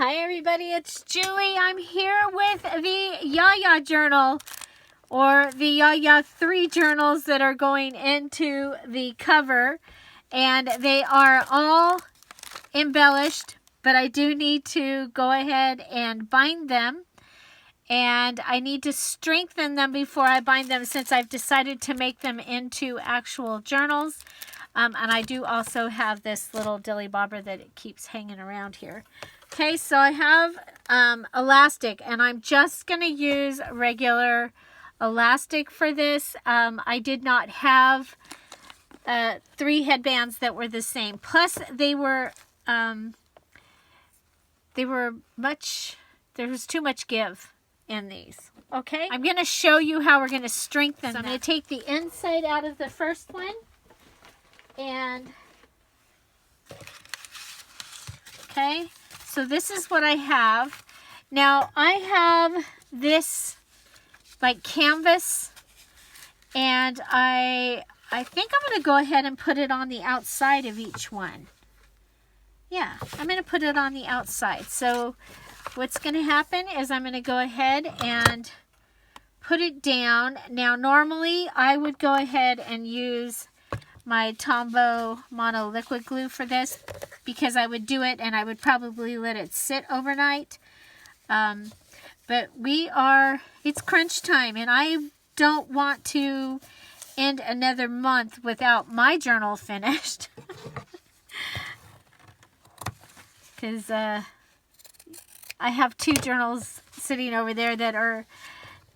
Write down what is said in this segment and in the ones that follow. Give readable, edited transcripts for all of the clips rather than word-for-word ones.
Hi everybody, it's Julie. I'm here with the Yaya journal, or the Yaya 3 journals that are going into the cover, and they are all embellished, but I do need to go ahead and bind them, and I need to strengthen them before I bind them since I've decided to make them into actual journals. And I do also have this little dilly bobber that it keeps hanging around here. Okay, so I have elastic, and I'm just going to use regular elastic for this. I did not have 3 headbands that were the same. Plus, there was too much give in these. Okay, I'm going to show you how we're going to strengthen them. I'm going to take the inside out of the first one. And okay, so this is what I have. Now I have this like canvas, and I think I'm going to go ahead and put it on the outside of each one. Yeah, I'm going to put it on the outside. So what's going to happen is I'm going to go ahead and put it down. Now normally I would go ahead and use my Tombow Mono liquid glue for this, because I would do it and I would probably let it sit overnight. But it's crunch time, and I don't want to end another month without my journal finished. Because I have 2 journals sitting over there that are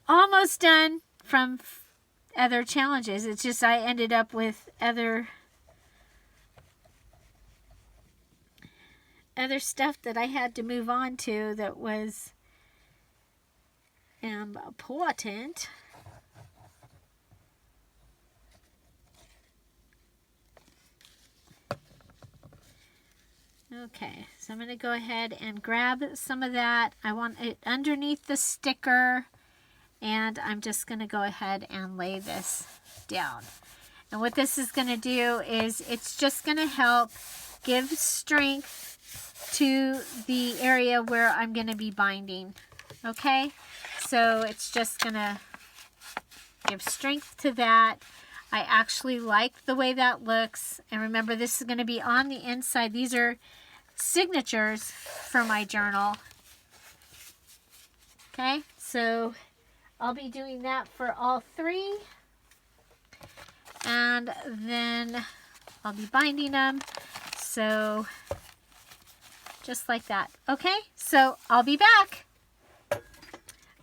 almost done from other challenges. It's just I ended up with other stuff that I had to move on to that was important. Okay, so I'm going to go ahead and grab some of that. I want it underneath the sticker. And I'm just going to go ahead and lay this down. And what this is going to do is it's just going to help give strength to the area where I'm going to be binding. Okay? So it's just going to give strength to that. I actually like the way that looks. And remember, this is going to be on the inside. These are signatures for my journal. Okay? So I'll be doing that for all 3, and then I'll be binding them, so just like that. Okay, so I'll be back.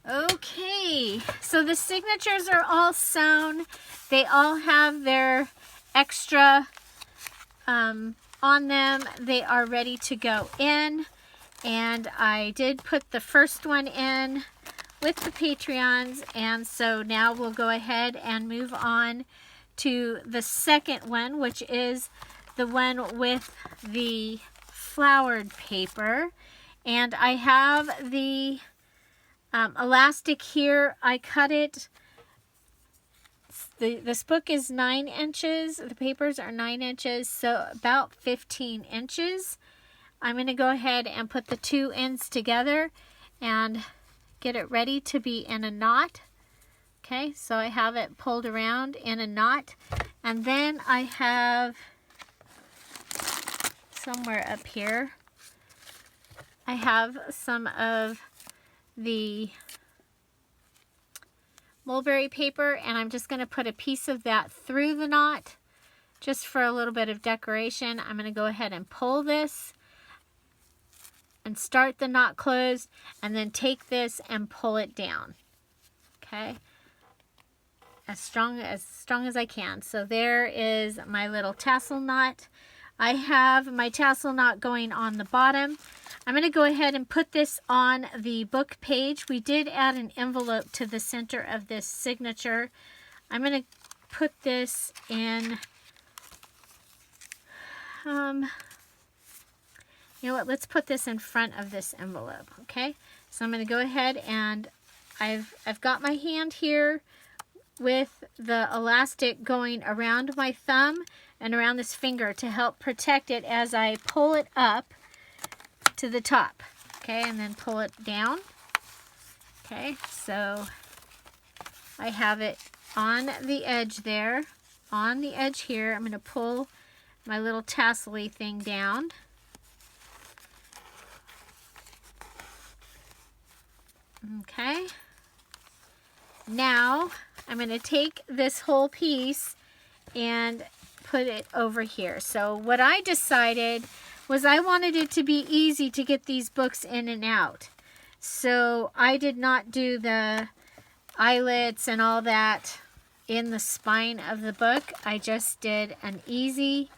Okay, so the signatures are all sewn. They all have their extra on them. They are ready to go in, and I did put the first one in with the Patreons, and so now we'll go ahead and move on to the second one, which is the one with the flowered paper. And I have the elastic here. I cut it. This book is 9 inches. The papers are 9 inches, so about 15 inches. I'm going to go ahead and put the 2 ends together and get it ready to be in a knot. Okay, so I have it pulled around in a knot, and then I have somewhere up here, I have some of the mulberry paper, and I'm just going to put a piece of that through the knot just for a little bit of decoration. I'm going to go ahead and pull this and start the knot closed, and then take this and pull it down. Okay, as strong as I can. So there is my little tassel knot. I have my tassel knot going on the bottom. I'm going to go ahead and put this on the book page. We did add an envelope to the center of this signature. I'm going to put this in you know what, let's put this in front of this envelope. Okay, so I'm going to go ahead, and I've got my hand here with the elastic going around my thumb and around this finger to help protect it as I pull it up to the top. Okay, and then pull it down. Okay, so I have it on the edge there. On the edge here, I'm going to pull my little tassel-y thing down. Okay. Now, I'm going to take this whole piece and put it over here. So what I decided was I wanted it to be easy to get these books in and out. So I did not do the eyelets and all that in the spine of the book. I just did an easy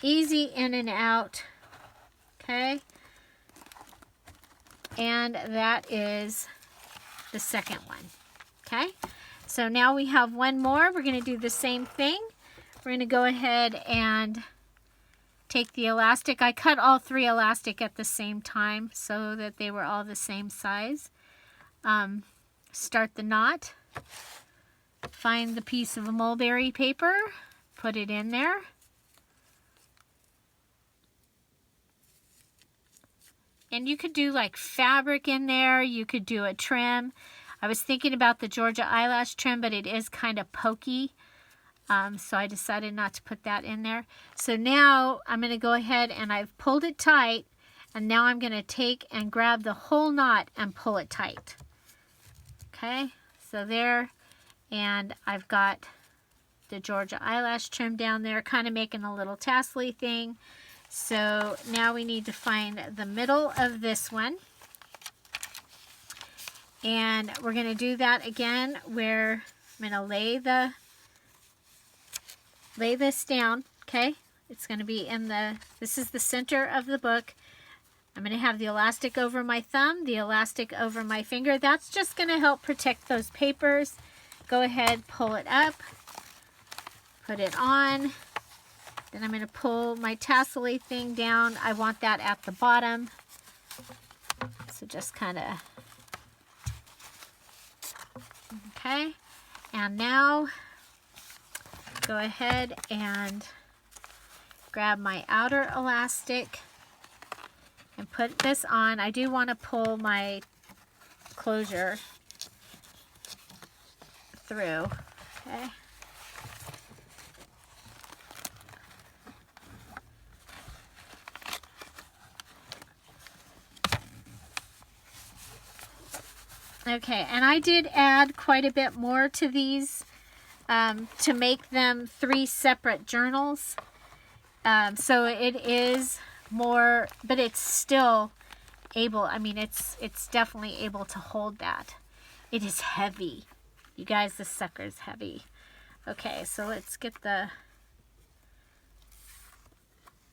in and out. Okay. And that is the second one. Okay. So now we have one more. We're going to do the same thing. We're going to go ahead and take the elastic. I cut all three elastic at the same time so that they were all the same size. Start the knot. Find the piece of mulberry paper. Put it in there. And you could do like fabric in there. You could do a trim. I was thinking about the Georgia eyelash trim, but it is kind of pokey. So I decided not to put that in there. So now I'm going to go ahead and I've pulled it tight. And now I'm going to take and grab the whole knot and pull it tight. Okay, so there. And I've got the Georgia eyelash trim down there, kind of making a little tassel-y thing. So now we need to find the middle of this one. And we're going to do that again where I'm going to lay this down, okay? It's going to be in this is the center of the book. I'm going to have the elastic over my thumb, the elastic over my finger. That's just going to help protect those papers. Go ahead, pull it up, put it on. Then I'm going to pull my tassel-y thing down. I want that at the bottom. So just kind of, okay. And now go ahead and grab my outer elastic and put this on. I do want to pull my closure through, okay. Okay, and I did add quite a bit more to these to make them 3 separate journals. So it is more, but it's still able, I mean, it's definitely able to hold that. It is heavy. You guys, this sucker is heavy. Okay, so let's get the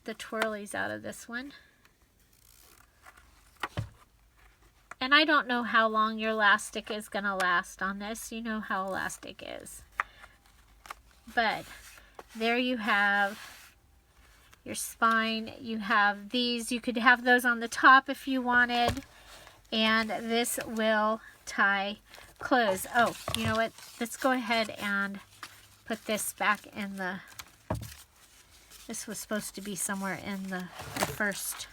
twirlies out of this one. And I don't know how long your elastic is going to last on this. You know how elastic is. But there you have your spine. You have these. You could have those on the top if you wanted. And this will tie close. Oh, you know what? Let's go ahead and put this back in the... This was supposed to be somewhere in the first...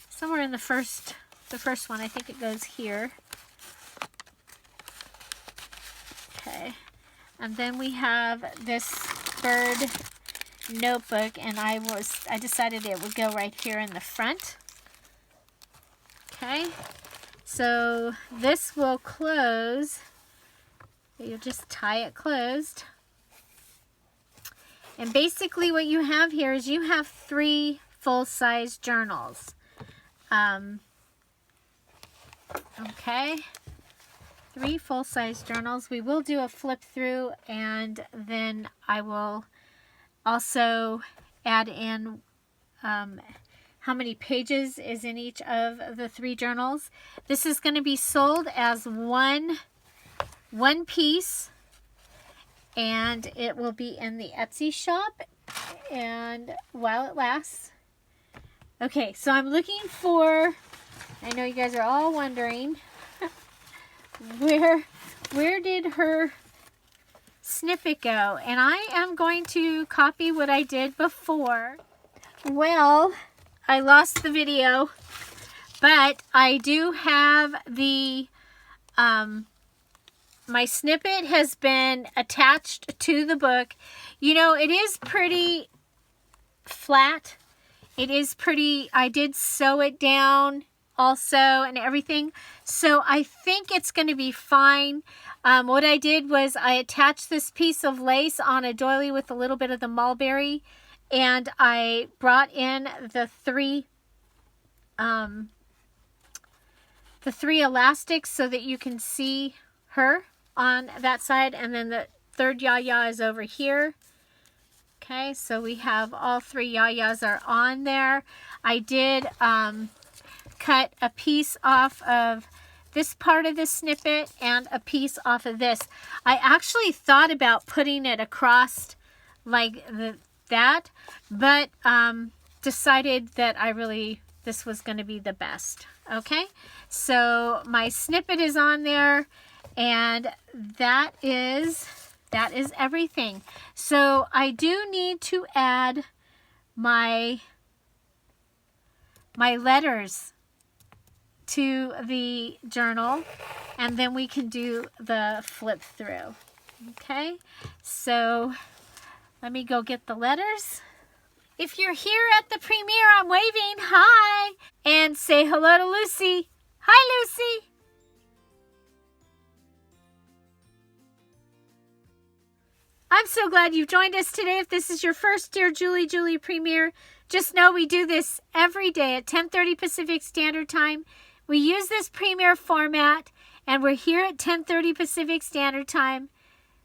Somewhere in the first one. I think it goes here. Okay. And then we have this bird notebook, and I decided it would go right here in the front. Okay. So this will close. You'll just tie it closed. And basically what you have here is you have 3 full-size journals. Okay, 3 full-size journals. We will do a flip through, and then I will also add in how many pages is in each of the 3 journals. This is going to be sold as one piece, and it will be in the Etsy shop and while it lasts. Okay, so I'm looking for, I know you guys are all wondering, where did her snippet go? And I am going to copy what I did before. Well, I lost the video, but I do have the, my snippet has been attached to the book. You know, it is pretty flat. It is pretty, I did sew it down also and everything. So I think it's going to be fine. What I did was I attached this piece of lace on a doily with a little bit of the mulberry, and I brought in the three elastics so that you can see her on that side, and then the third yaya is over here. Okay, so we have all three yayas are on there. I did cut a piece off of this part of the snippet and a piece off of this. I actually thought about putting it across like that, but decided that this was going to be the best. Okay, so my snippet is on there, and that is everything. So I do need to add my letters to the journal, and then we can do the flip through. Okay, so let me go get the letters. If you're here at the premiere, I'm waving hi, and say hello to Lucy. Hi, Lucy. I'm so glad you've joined us today. If this is your first Dear Julie premiere, just know we do this every day at 10:30 Pacific Standard Time. We use this premiere format, and we're here at 10:30 Pacific Standard Time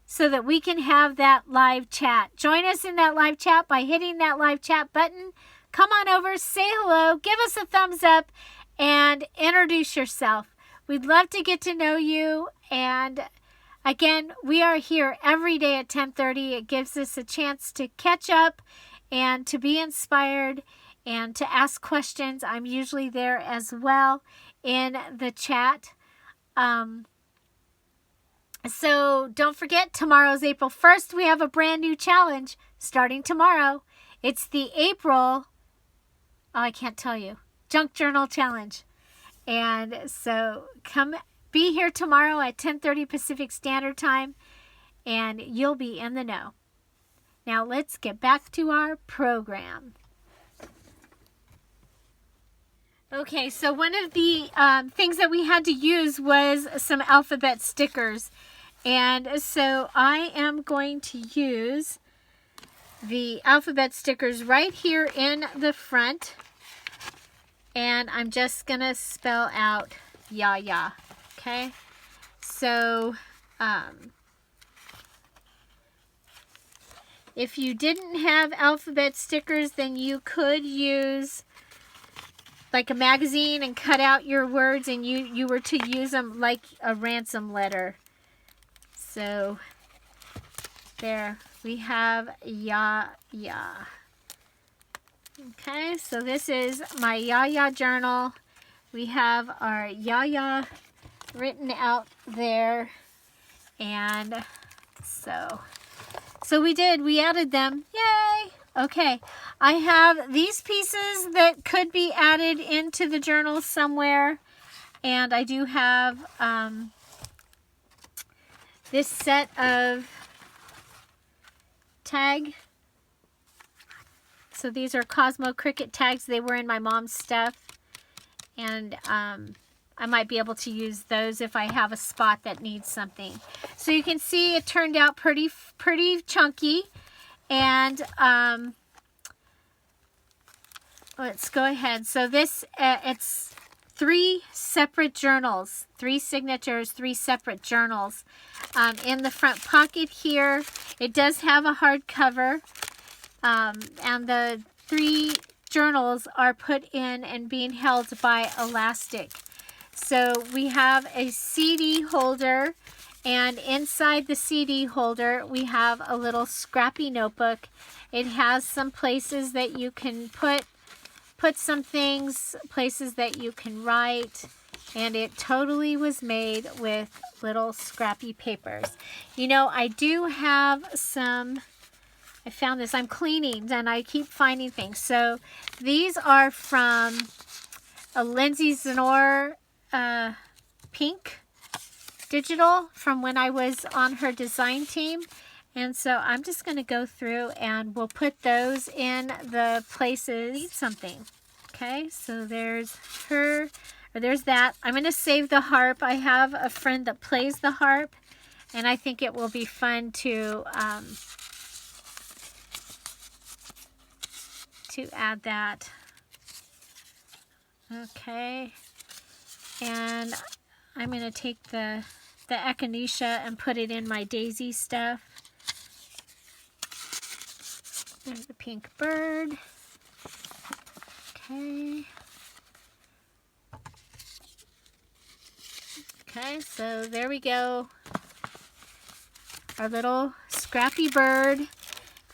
so that we can have that live chat. Join us in that live chat by hitting that live chat button. Come on over, say hello, give us a thumbs up, and introduce yourself. We'd love to get to know you, and again, we are here every day at 10:30. It gives us a chance to catch up and to be inspired and to ask questions. I'm usually there as well in the chat. So don't forget, tomorrow's April 1st. We have a brand new challenge starting tomorrow. It's the April, I can't tell you, Junk Journal Challenge. And so come be here tomorrow at 10:30 Pacific Standard Time, and you'll be in the know. Now let's get back to our program. Okay, so one of the things that we had to use was some alphabet stickers. And so I am going to use the alphabet stickers right here in the front. And I'm just going to spell out yaya. Okay, so if you didn't have alphabet stickers, then you could use like a magazine and cut out your words, and you were to use them like a ransom letter. So there we have yaya. Okay, so this is my yaya journal. We have our yaya written out there, and so we added them. Yay! Okay, I have these pieces that could be added into the journal somewhere, and I do have this set of tag. So these are Cosmo Cricket tags. They were in my mom's stuff, and I might be able to use those if I have a spot that needs something. So you can see it turned out pretty chunky. And let's go ahead. So this, it's 3 separate journals, 3 signatures, 3 separate journals. In the front pocket here, it does have a hard cover. And the 3 journals are put in and being held by elastic. So we have a CD holder, and inside the CD holder we have a little scrappy notebook. It has some places that you can put some things, places that you can write, and it totally was made with little scrappy papers. You know, I do have some I found this. I'm cleaning and I keep finding things. So these are from a Lindsay Zenor pink digital from when I was on her design team. And so I'm just going to go through and we'll put those in the places. Need something. Okay, so there's her, or there's that. I'm going to save the harp. I have a friend that plays the harp, and I think it will be fun to add that. Okay, and I'm going to take the echinacea and put it in my daisy stuff. There's the pink bird. Okay. Okay, so there we go. Our little scrappy bird.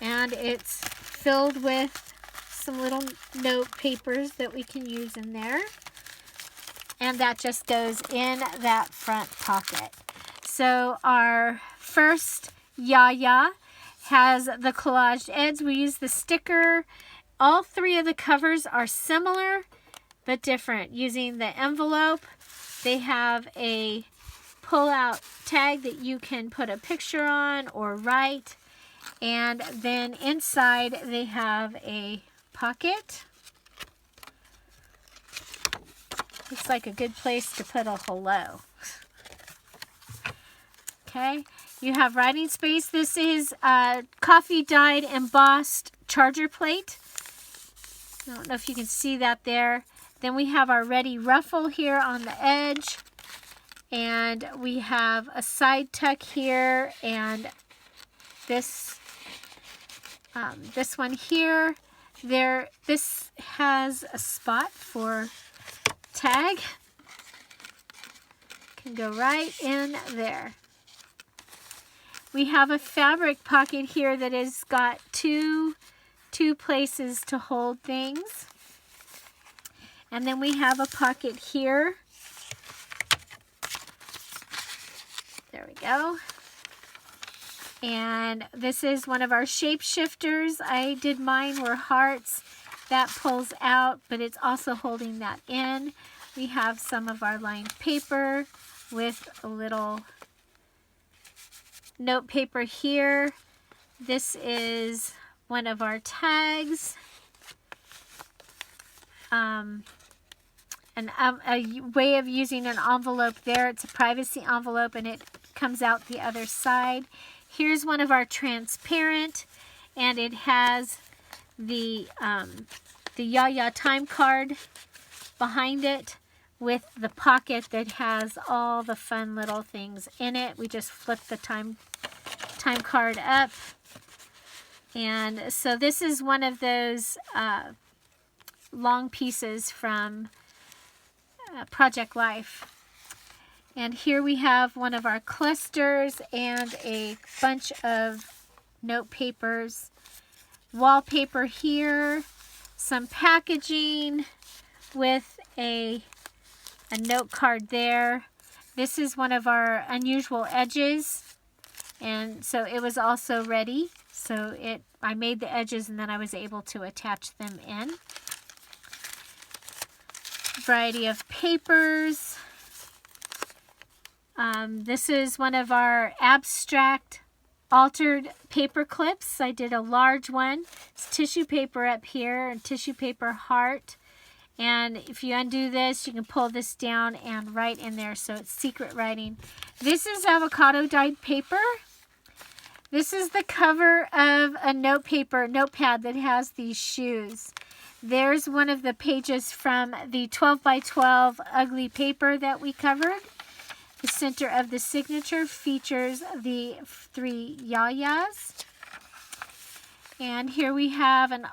And it's filled with some little note papers that we can use in there. And that just goes in that front pocket. So our first yaya has the collaged edge. We use the sticker. All three of the covers are similar but different. Using the envelope, they have a pull-out tag that you can put a picture on or write. And then inside they have a pocket. Looks like a good place to put a hello. Okay, you have writing space. This is coffee dyed embossed charger plate. I don't know if you can see that there. Then we have our ready ruffle here on the edge. And we have a side tuck here and this one here. This has a spot for tag. Can go right in there. We have a fabric pocket here that has got two places to hold things. And then we have a pocket here. There we go. And this is one of our shape shifters. I did mine were hearts. That pulls out, but it's also holding that in. We have some of our lined paper with a little note paper here. This is one of our tags. A way of using an envelope there. It's a privacy envelope and it comes out the other side. Here's one of our transparent, and it has the Yaya time card behind it with the pocket that has all the fun little things in it. We just flip the time card up. And so this is one of those long pieces from Project Life. And here we have one of our clusters and a bunch of note papers. Wallpaper here, some packaging with a note card there. This is one of our unusual edges, and so it was also ready. So I made the edges and then I was able to attach them in. Variety of papers. This is one of our abstract altered paper clips. I did a large one. It's tissue paper up here and tissue paper heart. And if you undo this, you can pull this down and write in there, so it's secret writing. This is avocado dyed paper. This is the cover of a notepad that has these shoes. There's one of the pages from the 12 by 12 ugly paper that we covered. The center of the signature features the 3 yayas. And here we have an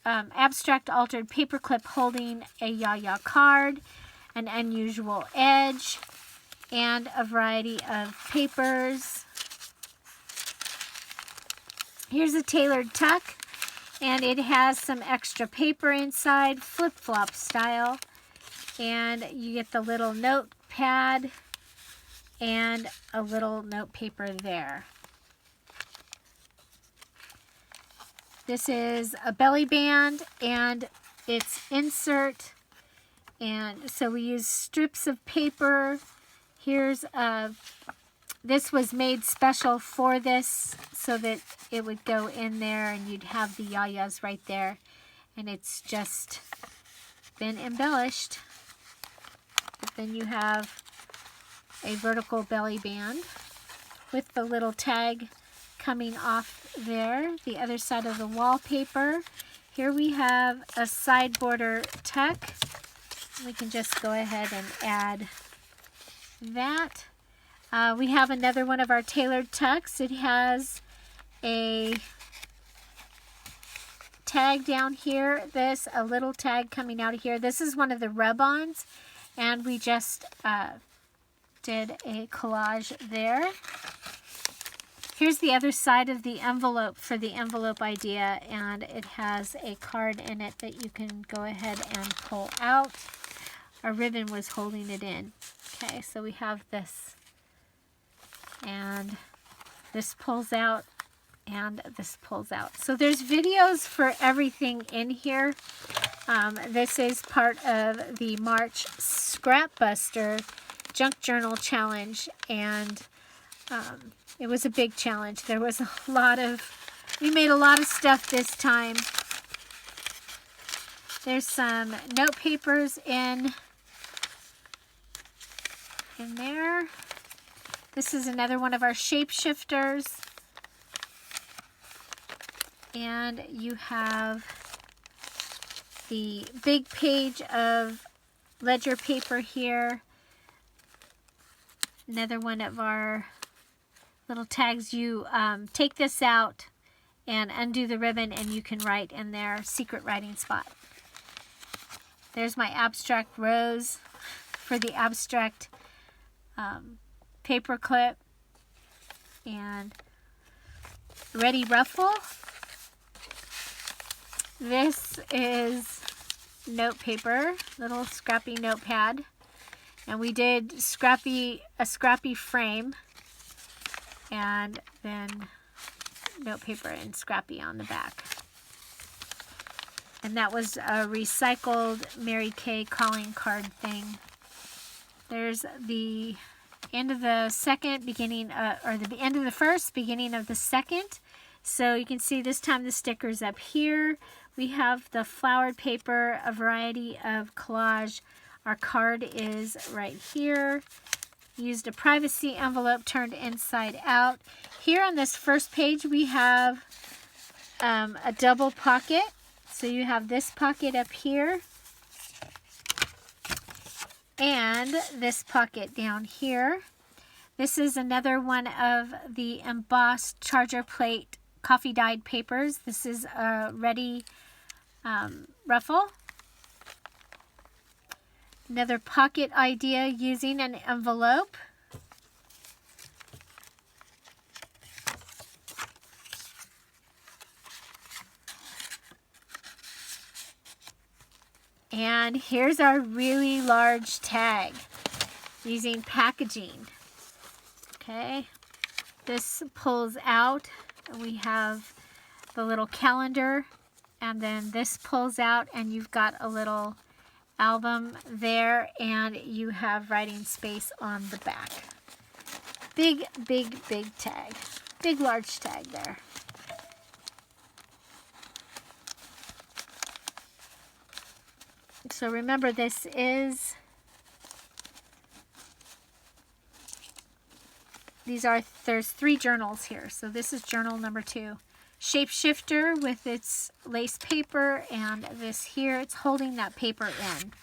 abstract altered paperclip holding a yaya card, an unusual edge, and a variety of papers. Here's a tailored tuck, and it has some extra paper inside, flip-flop style. And you get the little notepad and a little note paper there. This is a belly band and its insert. And so we use strips of paper. Here's this was made special for this so that it would go in there and you'd have the yayas right there. And it's just been embellished. But then you have a vertical belly band with the little tag coming off there. The other side of the wallpaper. Here we have a side border tuck. We can just go ahead and add that. We have another one of our tailored tucks. It has a tag down here. A little tag coming out of here. This is one of the rub-ons, and we just did a collage there. Here's the other side of the envelope for the envelope idea, and it has a card in it that you can go ahead and pull out. Our ribbon was holding it in. Okay, so we have this, and this pulls out, and this pulls out. So there's videos for everything in here. This is part of the March Scrap Buster Junk Journal Challenge, and it was a big challenge. There was we made a lot of stuff this time. There's some note papers in there. This is another one of our shapeshifters. And you have the big page of ledger paper here. Another one of our little tags. You take this out and undo the ribbon, and you can write in their secret writing spot. There's my abstract rose for the abstract paper clip, and ready ruffle. This is note paper, little scrappy notepad, and we did a scrappy frame, and then note paper and scrappy on the back. And that was a recycled Mary Kay calling card thing. There's the end of the second, or the end of the first, beginning of the second. So you can see this time the sticker's up here. We have the flowered paper, a variety of collage. Our card is right here. Used a privacy envelope turned inside out. Here on this first page we have a double pocket. So you have this pocket up here and this pocket down here. This is another one of the embossed charger plate coffee dyed papers. This is a ready ruffle. Another pocket idea using an envelope. And here's our really large tag using packaging. Okay, this pulls out, and we have the little calendar, and then this pulls out, and you've got a little album there, and you have writing space on the back. Big, big, big tag. Big, large tag there. So remember, there's 3 journals here. So this is journal number 2. Shapeshifter with its lace paper, and this here, it's holding that paper in.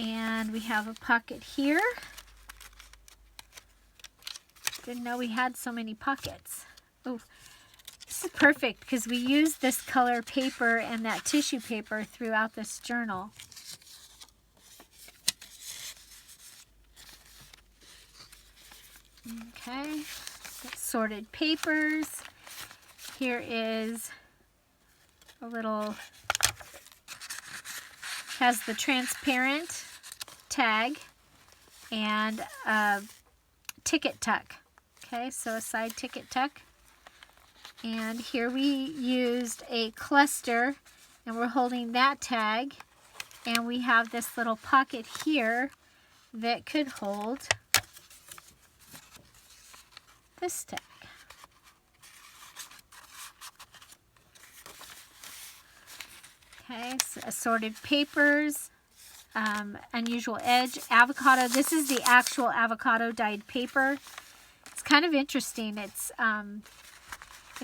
And we have a pocket here. Didn't know we had so many pockets. Oh, this is perfect because we use this color paper and that tissue paper throughout this journal. Okay, sorted papers. Here is a little, has the transparent tag and a ticket tuck Okay, so a side ticket tuck. And here we used a cluster, and we're holding that tag. And we have this little pocket here that could hold this tag. Okay, so assorted papers, unusual edge, avocado. This is the actual avocado dyed paper. It's kind of interesting. It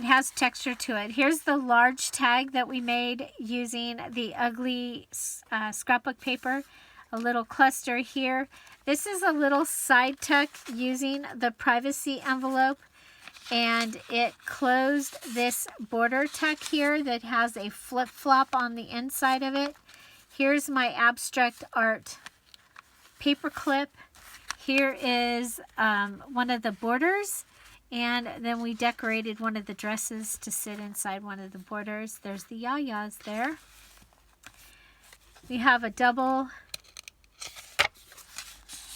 has texture to it. Here's the large tag that we made using the ugly scrapbook paper. A little cluster here. This is a little side tuck using the privacy envelope, and it closed this border tuck here that has a flip-flop on the inside of it. Here's my abstract art paper clip. Here is one of the borders, and then we decorated one of the dresses to sit inside one of the borders. There's the yayas there. We have a double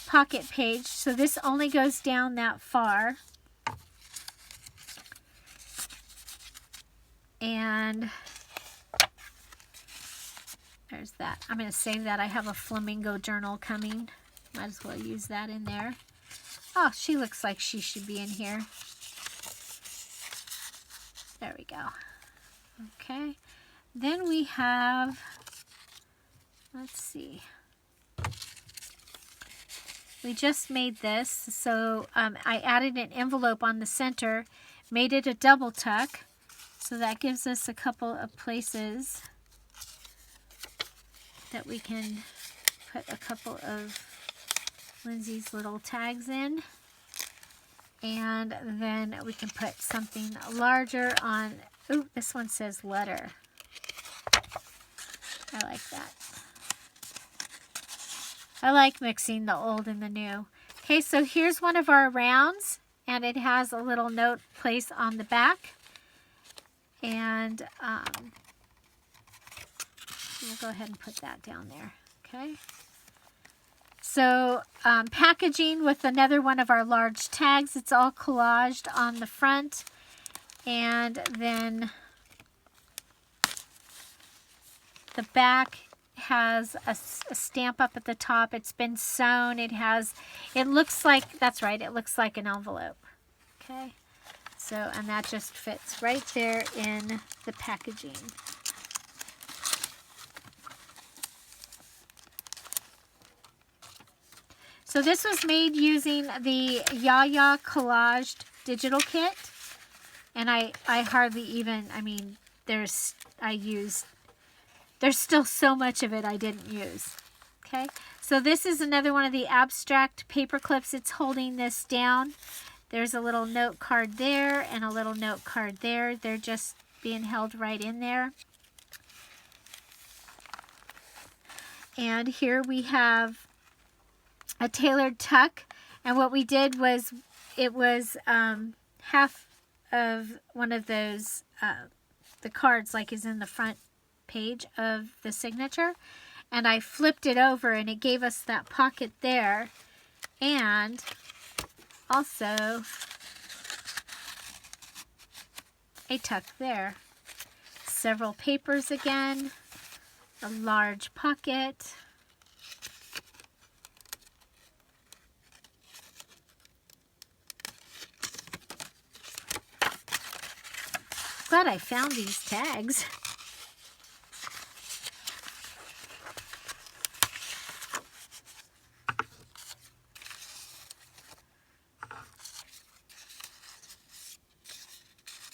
pocket page, so this only goes down that far. And there's that. I'm going to save that. I have a flamingo journal coming. Might as well use that in there. Oh, she looks like she should be in here. There we go. Okay. Then we have, let's see. We just made this. So I added an envelope on the center, made it a double tuck. So that gives us a couple of places that we can put a couple of Lindsay's little tags in. And then we can put something larger on. Ooh, this one says letter. I like that. I like mixing the old and the new. Okay, so here's one of our rounds, and it has a little note place on the back. And we'll go ahead and put that down there. Okay. So packaging with another one of our large tags. It's all collaged on the front. And then the back has a stamp up at the top. It's been sewn. It looks like, that's right, it looks like an envelope. Okay. So, and that just fits right there in the packaging. So this was made using the Yaya Collaged digital kit. And I hardly even, I mean, there's still so much of it I didn't use. Okay, so this is another one of the abstract paper clips. It's holding this down. There's a little note card there and a little note card there. They're just being held right in there. And here we have a tailored tuck. And what we did was, it was half of one of those, the cards like is in the front page of the signature. And I flipped it over and it gave us that pocket there. And also a tuck there. Several papers again. A large pocket. Glad I found these tags.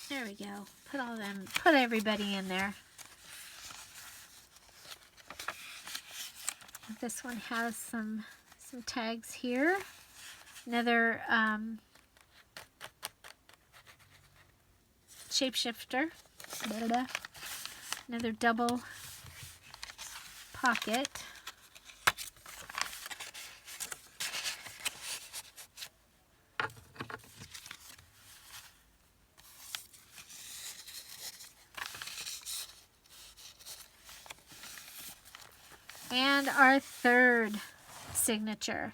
There we go. Put everybody in there. This one has some tags here. Another shapeshifter. Another double pocket. And our third signature.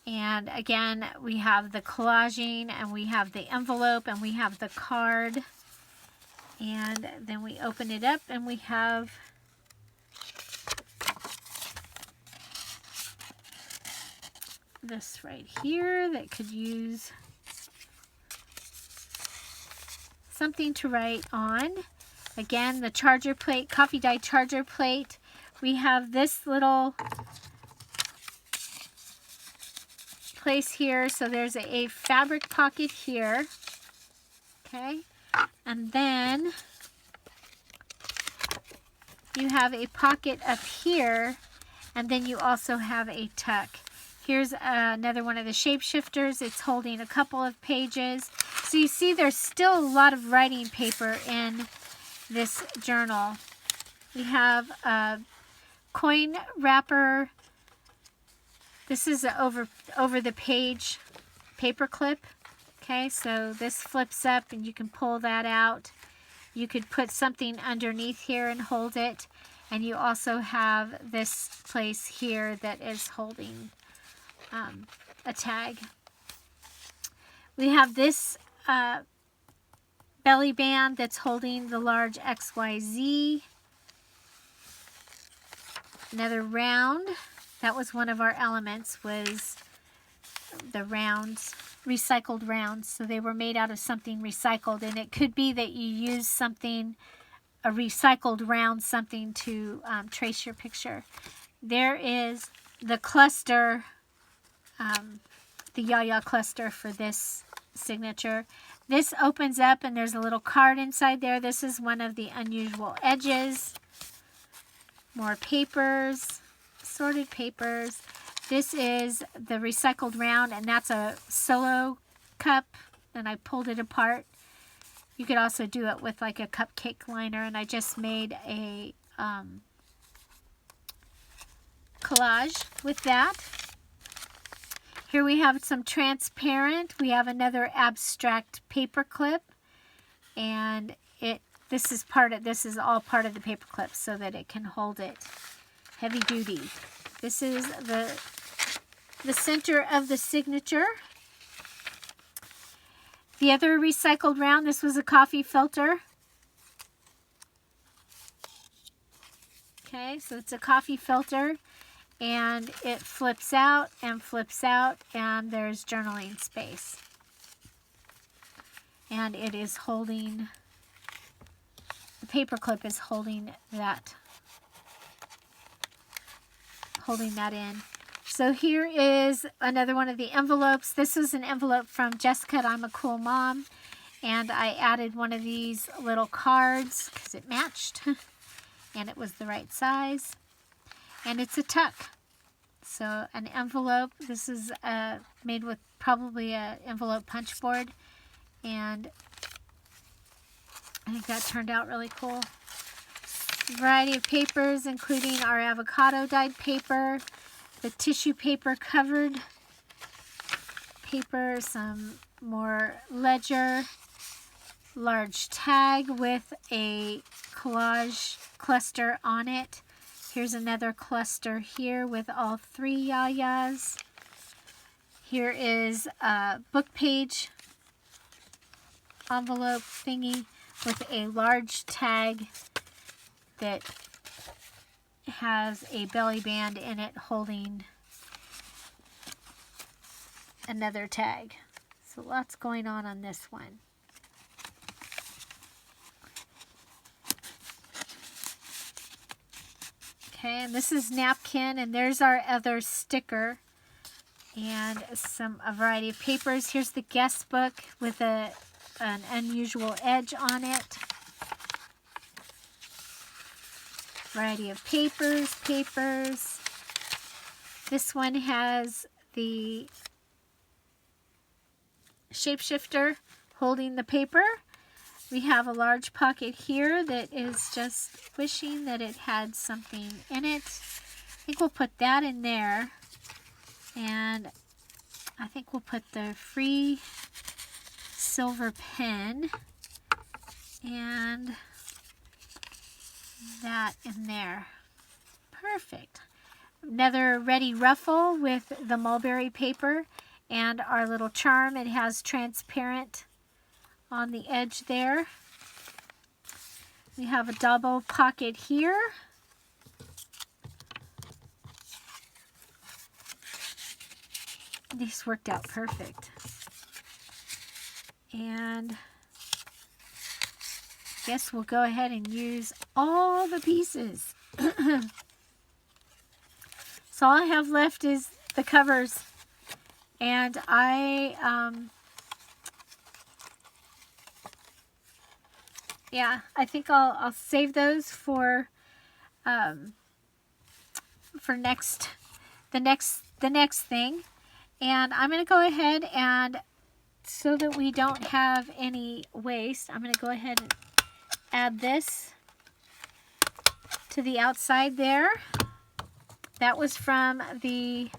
And again, we have the collaging, and we have the envelope, and we have the card. And then we open it up, and we have this right here that could use something to write on. Again, the charger plate, coffee dye charger plate. We have this little place here, so there's a fabric pocket here. Okay, and then you have a pocket up here, and then you also have a tuck. Here's another one of the shapeshifters. It's holding a couple of pages. So you see there's still a lot of writing paper in this journal. We have a coin wrapper. This is an over the page paper clip. Okay, so this flips up and you can pull that out. You could put something underneath here and hold it. And you also have this place here that is holding a tag. We have this belly band that's holding the large XYZ. Another round. That was one of our elements, was the rounds, recycled rounds. So they were made out of something recycled, and it could be that you use something, a recycled round, something to trace your picture. There is the cluster, the yaya cluster for this signature. This opens up and there's a little card inside there. This is one of the unusual edges. More papers, sorted papers. This is the recycled round, and that's a solo cup, and I pulled it apart. You could also do it with like a cupcake liner, and I just made a collage with that. Here we have some transparent. We have another abstract paper clip, and this is all part of the paper clip so that it can hold it heavy duty. This is the center of the signature. The other recycled round, this was a coffee filter. Okay, so it's a coffee filter, and it flips out, and there's journaling space. And it is holding, the paper clip is holding that in. So here is another one of the envelopes. This is an envelope from Jessica at I'm a Cool Mom, and I added one of these little cards because it matched and it was the right size. And it's a tuck. So an envelope. This is made with probably an envelope punch board, and I think that turned out really cool. Variety of papers, including our avocado dyed paper, the tissue paper covered paper, some more ledger, large tag with a collage cluster on it. Here's another cluster here with all three yayas. Here is a book page envelope thingy with a large tag that has a belly band in it holding another tag. So lots going on this one. Okay, and this is napkin, and there's our other sticker, and a variety of papers. Here's the guest book with an unusual edge on it. Variety of papers. This one has the shapeshifter holding the paper. We have a large pocket here that is just wishing that it had something in it. I think we'll put that in there. And I think we'll put the free silver pen and that in there. Perfect. another ready ruffle with the mulberry paper and our little charm. It has transparent on the edge there. We have a double pocket here. These worked out perfect. And I guess we'll go ahead and use all the pieces. So all I have left is the covers. And yeah, I think I'll save those for the next thing. And I'm going to go ahead and, so that we don't have any waste, I'm going to go ahead and add this to the outside there. That was from the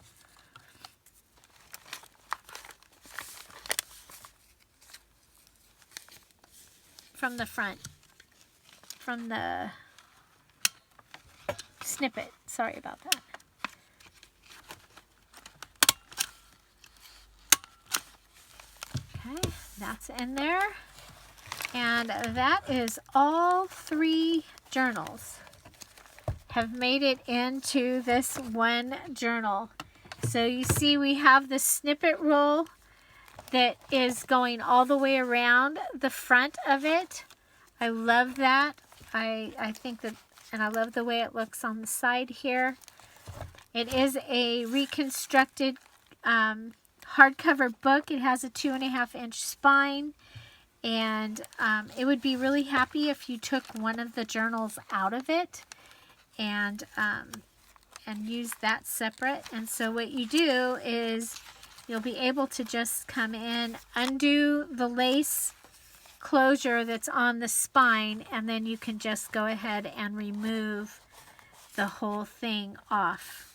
front, from the snippet. Sorry about that. Okay, that's in there. And that is all 3 journals have made it into this one journal. So you see we have the snippet roll that is going all the way around the front of it. I love that. I think that, and I love the way it looks on the side here. It is a reconstructed hardcover book. It has a 2.5-inch spine, and it would be really happy if you took one of the journals out of it and use that separate. And so what you do is you'll be able to just come in, undo the lace closure that's on the spine, and then you can just go ahead and remove the whole thing off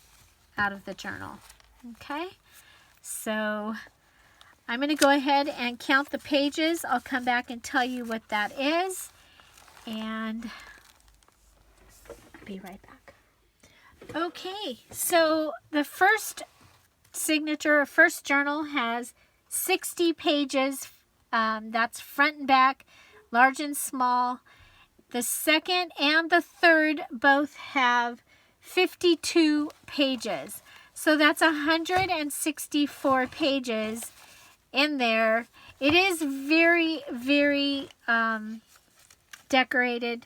out of the journal. Okay, so I'm going to go ahead and count the pages. I'll come back and tell you what that is, and I'll be right back. Okay, so the first signature, first journal has 60 pages. That's front and back, large and small. The second and the third both have 52 pages. So that's 164 pages in there. It is very, very decorated.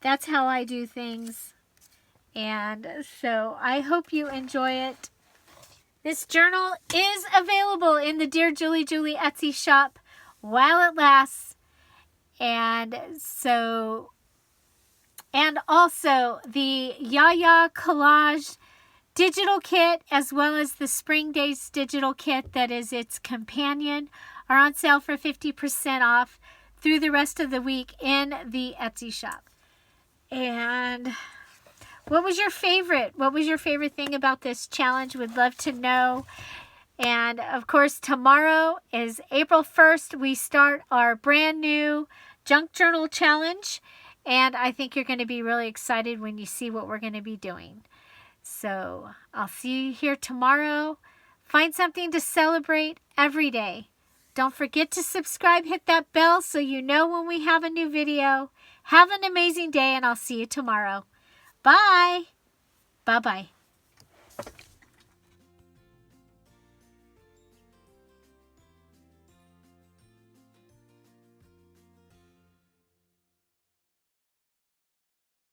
That's how I do things. And so I hope you enjoy it. This journal is available in the Dear Julie Julie Etsy shop while it lasts. And so, and also the Yaya Collage digital kit, as well as the Spring Days digital kit that is its companion, are on sale for 50% off through the rest of the week in the Etsy shop. And what was your favorite? What was your favorite thing about this challenge? Would love to know. And of course, tomorrow is April 1st. We start our brand new junk journal challenge. And I think you're going to be really excited when you see what we're going to be doing. So I'll see you here tomorrow. Find something to celebrate every day. Don't forget to subscribe, hit that bell so you know when we have a new video. Have an amazing day, and I'll see you tomorrow. Bye. Bye-bye.